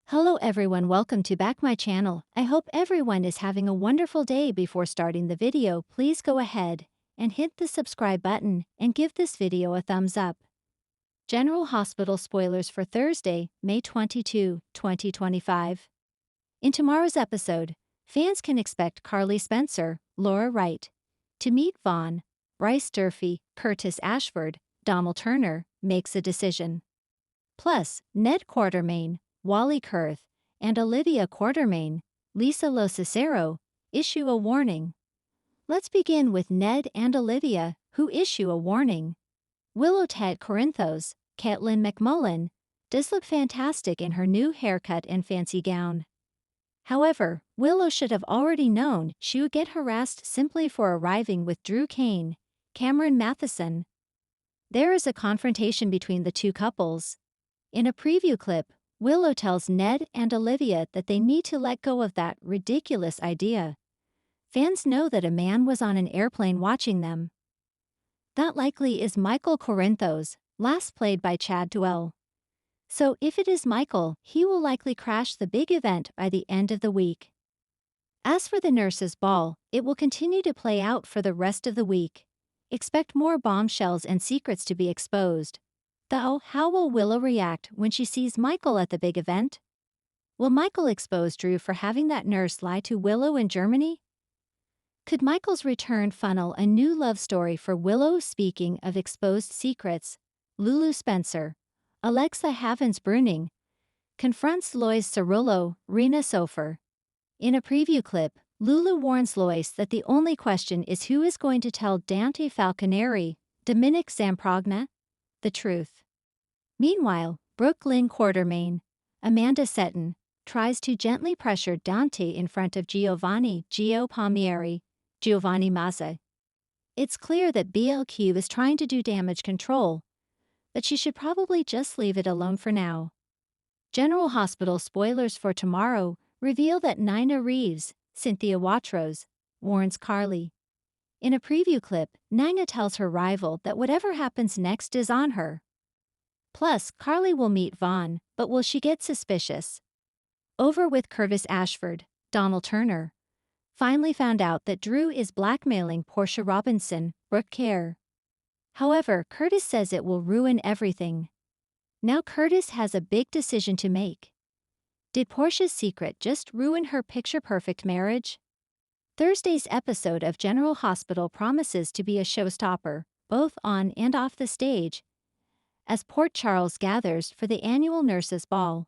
Hello everyone, welcome to back my channel. I hope everyone is having a wonderful day. Before starting the video, please go ahead and hit the subscribe button and give this video a thumbs up. General Hospital spoilers for Thursday, May 22, 2025. In tomorrow's episode, fans can expect Carly Spencer, Laura Wright, to meet Vaughn, Bryce Durfee, Curtis Ashford, Donald Turner, makes a decision. Plus, Ned Quartermaine, Wally Kurth, and Olivia Quartermaine, Lisa Lo Cicero, issue a warning. Let's begin with Ned and Olivia, who issue a warning. Willow Ted Corinthos, Caitlin McMullen, does look fantastic in her new haircut and fancy gown. However, Willow should have already known she would get harassed simply for arriving with Drew Kane, Cameron Matheson. There is a confrontation between the two couples. In a preview clip, Willow tells Ned and Olivia that they need to let go of that ridiculous idea. Fans know that a man was on an airplane watching them. That likely is Michael Corinthos, last played by Chad Duell. So if it is Michael, he will likely crash the big event by the end of the week. As for the nurses' ball, it will continue to play out for the rest of the week. Expect more bombshells and secrets to be exposed. Though, how will Willow react when she sees Michael at the big event? Will Michael expose Drew for having that nurse lie to Willow in Germany? Could Michael's return funnel a new love story for Willow? Speaking of exposed secrets, Lulu Spencer, Alexa Havens-Bruning, confronts Lois Cerullo, Rena Sofer. In a preview clip, Lulu warns Lois that the only question is who is going to tell Dante Falconeri, Dominic Zamprogna, the truth. Meanwhile, Brooklyn Quartermaine, Amanda Seton, tries to gently pressure Dante in front of Giovanni Mazza. It's clear that BLQ is trying to do damage control, but she should probably just leave it alone for now. General Hospital spoilers for tomorrow reveal that Nina Reeves, Cynthia Watros, warns Carly. In a preview clip, Nina tells her rival that whatever happens next is on her. Plus, Carly will meet Vaughn, but will she get suspicious? Over with Curtis Ashford, Donald Turner finally found out that Drew is blackmailing Portia Robinson, Brooke Kerr. However, Curtis says it will ruin everything. Now Curtis has a big decision to make. Did Portia's secret just ruin her picture-perfect marriage? Thursday's episode of General Hospital promises to be a showstopper, both on and off the stage, as Port Charles gathers for the annual Nurses' Ball.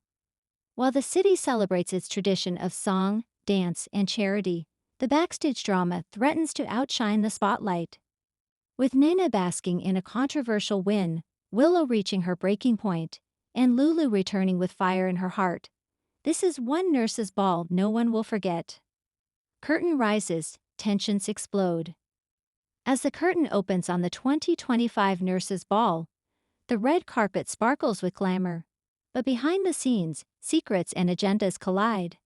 While the city celebrates its tradition of song, dance, and charity, the backstage drama threatens to outshine the spotlight. With Nina basking in a controversial win, Willow reaching her breaking point, and Lulu returning with fire in her heart, this is one Nurses' Ball no one will forget. Curtain rises, tensions explode. As the curtain opens on the 2025 Nurses' Ball, the red carpet sparkles with glamour. But behind the scenes, secrets and agendas collide.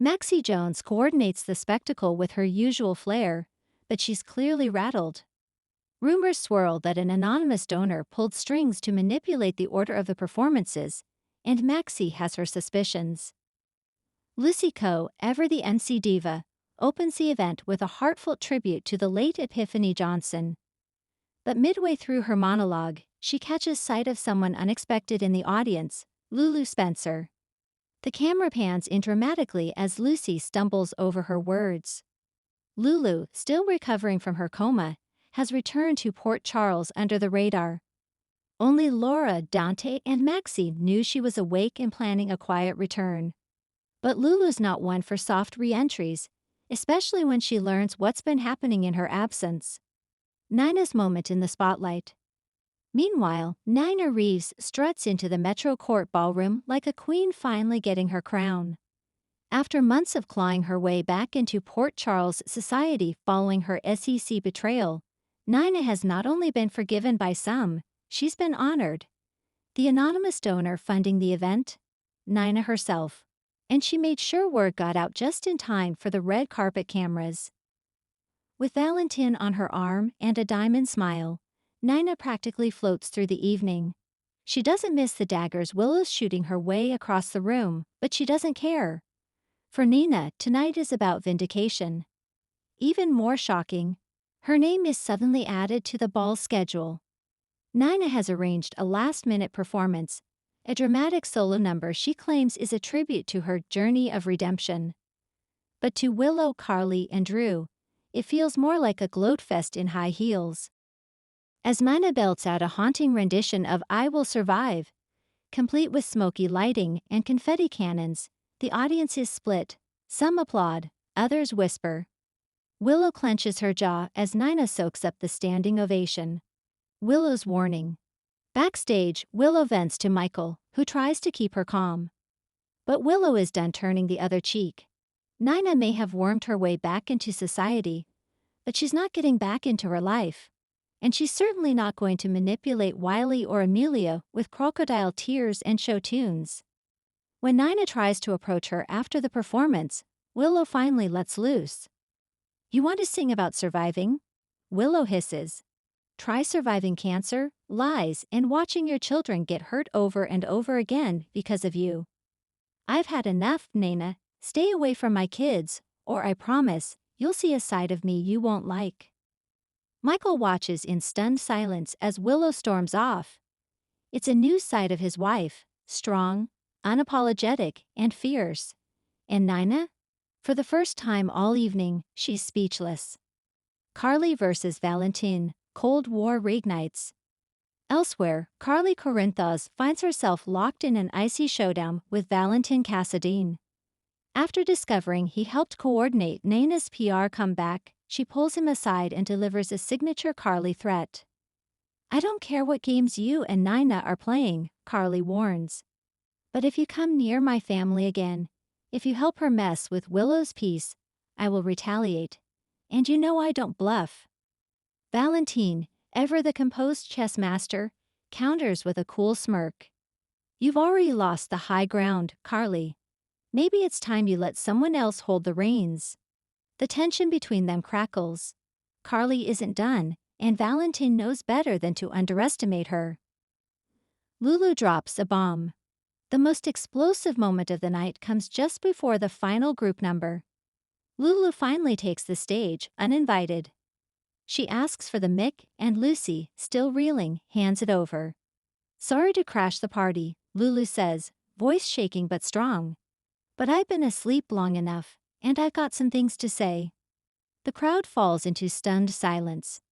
Maxie Jones coordinates the spectacle with her usual flair, but she's clearly rattled. Rumors swirl that an anonymous donor pulled strings to manipulate the order of the performances, and Maxie has her suspicions. Lucy Coe, ever the MC diva, opens the event with a heartfelt tribute to the late Epiphany Johnson. But midway through her monologue, she catches sight of someone unexpected in the audience, Lulu Spencer. The camera pans in dramatically as Lucy stumbles over her words. Lulu, still recovering from her coma, has returned to Port Charles under the radar. Only Laura, Dante, and Maxie knew she was awake and planning a quiet return. But Lulu's not one for soft re-entries, especially when she learns what's been happening in her absence. Nina's moment in the spotlight. Meanwhile, Nina Reeves struts into the Metro Court ballroom like a queen finally getting her crown. After months of clawing her way back into Port Charles society following her SEC betrayal, Nina has not only been forgiven by some, she's been honored. The anonymous donor funding the event? Nina herself. And she made sure word got out just in time for the red carpet cameras. With Valentine on her arm and a diamond smile, Nina practically floats through the evening. She doesn't miss the daggers Willow's shooting her way across the room, but she doesn't care. For Nina, tonight is about vindication. Even more shocking, her name is suddenly added to the ball schedule. Nina has arranged a last-minute performance, a dramatic solo number she claims is a tribute to her journey of redemption. But to Willow, Carly, and Drew, it feels more like a gloat fest in high heels. As Nina belts out a haunting rendition of I Will Survive, complete with smoky lighting and confetti cannons, the audience is split. Some applaud, others whisper. Willow clenches her jaw as Nina soaks up the standing ovation. Willow's warning. Backstage, Willow vents to Michael, who tries to keep her calm. But Willow is done turning the other cheek. Nina may have wormed her way back into society, but she's not getting back into her life. And she's certainly not going to manipulate Wiley or Amelia with crocodile tears and show tunes. When Nina tries to approach her after the performance, Willow finally lets loose. You want to sing about surviving? Willow hisses. Try surviving cancer, lies, and watching your children get hurt over and over again because of you. I've had enough, Nina. Stay away from my kids, or I promise, you'll see a side of me you won't like. Michael watches in stunned silence as Willow storms off. It's a new side of his wife, strong, unapologetic, and fierce. And Nina? For the first time all evening, she's speechless. Carly versus Valentine, Cold War reignites. Elsewhere, Carly Corinthos finds herself locked in an icy showdown with Valentine Cassadine. After discovering he helped coordinate Nina's PR comeback, she pulls him aside and delivers a signature Carly threat. I don't care what games you and Nina are playing, Carly warns. But if you come near my family again, if you help her mess with Willow's peace, I will retaliate. And you know I don't bluff. Valentine, ever the composed chess master, counters with a cool smirk. You've already lost the high ground, Carly. Maybe it's time you let someone else hold the reins. The tension between them crackles. Carly isn't done, and Valentine knows better than to underestimate her. Lulu drops a bomb. The most explosive moment of the night comes just before the final group number. Lulu finally takes the stage, uninvited. She asks for the mic, and Lucy, still reeling, hands it over. Sorry to crash the party, Lulu says, voice shaking but strong. But I've been asleep long enough, and I've got some things to say. The crowd falls into stunned silence.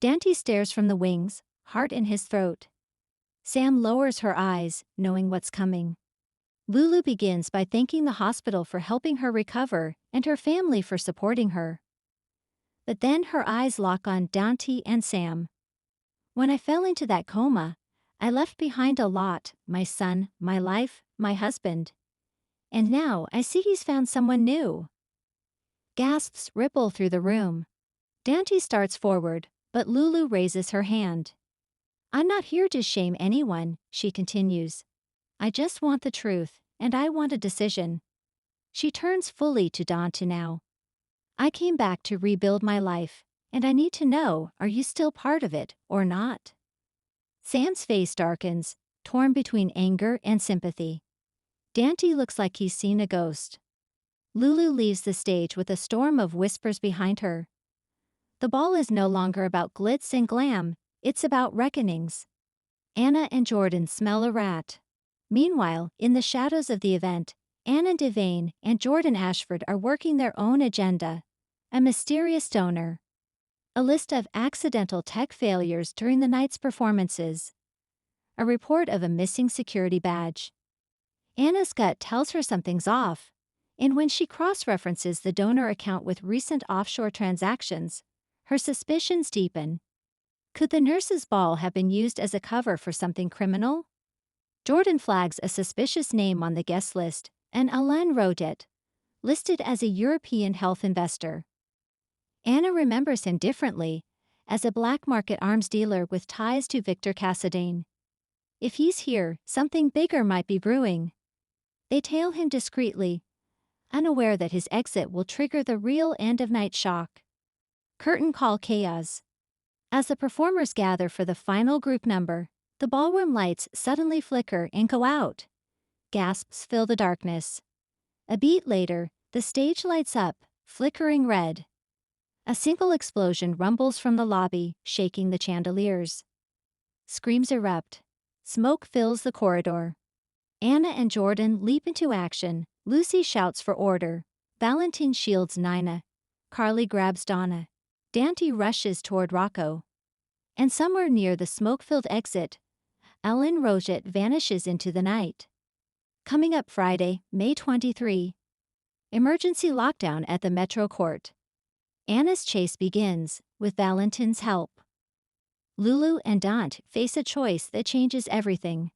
Dante stares from the wings, heart in his throat. Sam lowers her eyes, knowing what's coming. Lulu begins by thanking the hospital for helping her recover and her family for supporting her. But then her eyes lock on Dante and Sam. When I fell into that coma, I left behind a lot, my son, my life, my husband. And now I see he's found someone new. Gasps ripple through the room. Dante starts forward, but Lulu raises her hand. I'm not here to shame anyone, she continues. I just want the truth, and I want a decision. She turns fully to Dante now. I came back to rebuild my life, and I need to know, are you still part of it, or not? Sam's face darkens, torn between anger and sympathy. Dante looks like he's seen a ghost. Lulu leaves the stage with a storm of whispers behind her. The ball is no longer about glitz and glam, it's about reckonings. Anna and Jordan smell a rat. Meanwhile, in the shadows of the event, Anna Devane and Jordan Ashford are working their own agenda. A mysterious donor. A list of accidental tech failures during the night's performances. A report of a missing security badge. Anna's gut tells her something's off, and when she cross-references the donor account with recent offshore transactions, her suspicions deepen. Could the nurse's ball have been used as a cover for something criminal? Jordan flags a suspicious name on the guest list, and Alain Rodet, listed as a European health investor. Anna remembers him differently, as a black market arms dealer with ties to Victor Cassadine. If he's here, something bigger might be brewing. They tail him discreetly, unaware that his exit will trigger the real end-of-night shock. Curtain call chaos. As the performers gather for the final group number, The ballroom lights suddenly flicker and go out. Gasps fill the darkness. A beat later, the stage lights up, flickering red. A single explosion rumbles from the lobby, shaking the chandeliers. Screams erupt. Smoke fills the corridor. Anna and Jordan leap into action. Lucy shouts for order. Valentin shields Nina. Carly grabs Donna. Dante rushes toward Rocco. And somewhere near the smoke-filled exit, Ellen Roget vanishes into the night. Coming up Friday, May 23. Emergency lockdown at the Metro Court. Anna's chase begins, with Valentin's help. Lulu and Dante face a choice that changes everything.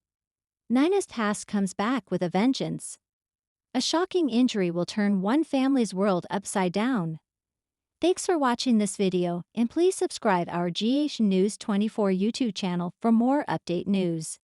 Nina's past comes back with a vengeance. A shocking injury will turn one family's world upside down. Thanks for watching this video, and please subscribe our GH News 24 YouTube channel for more update news.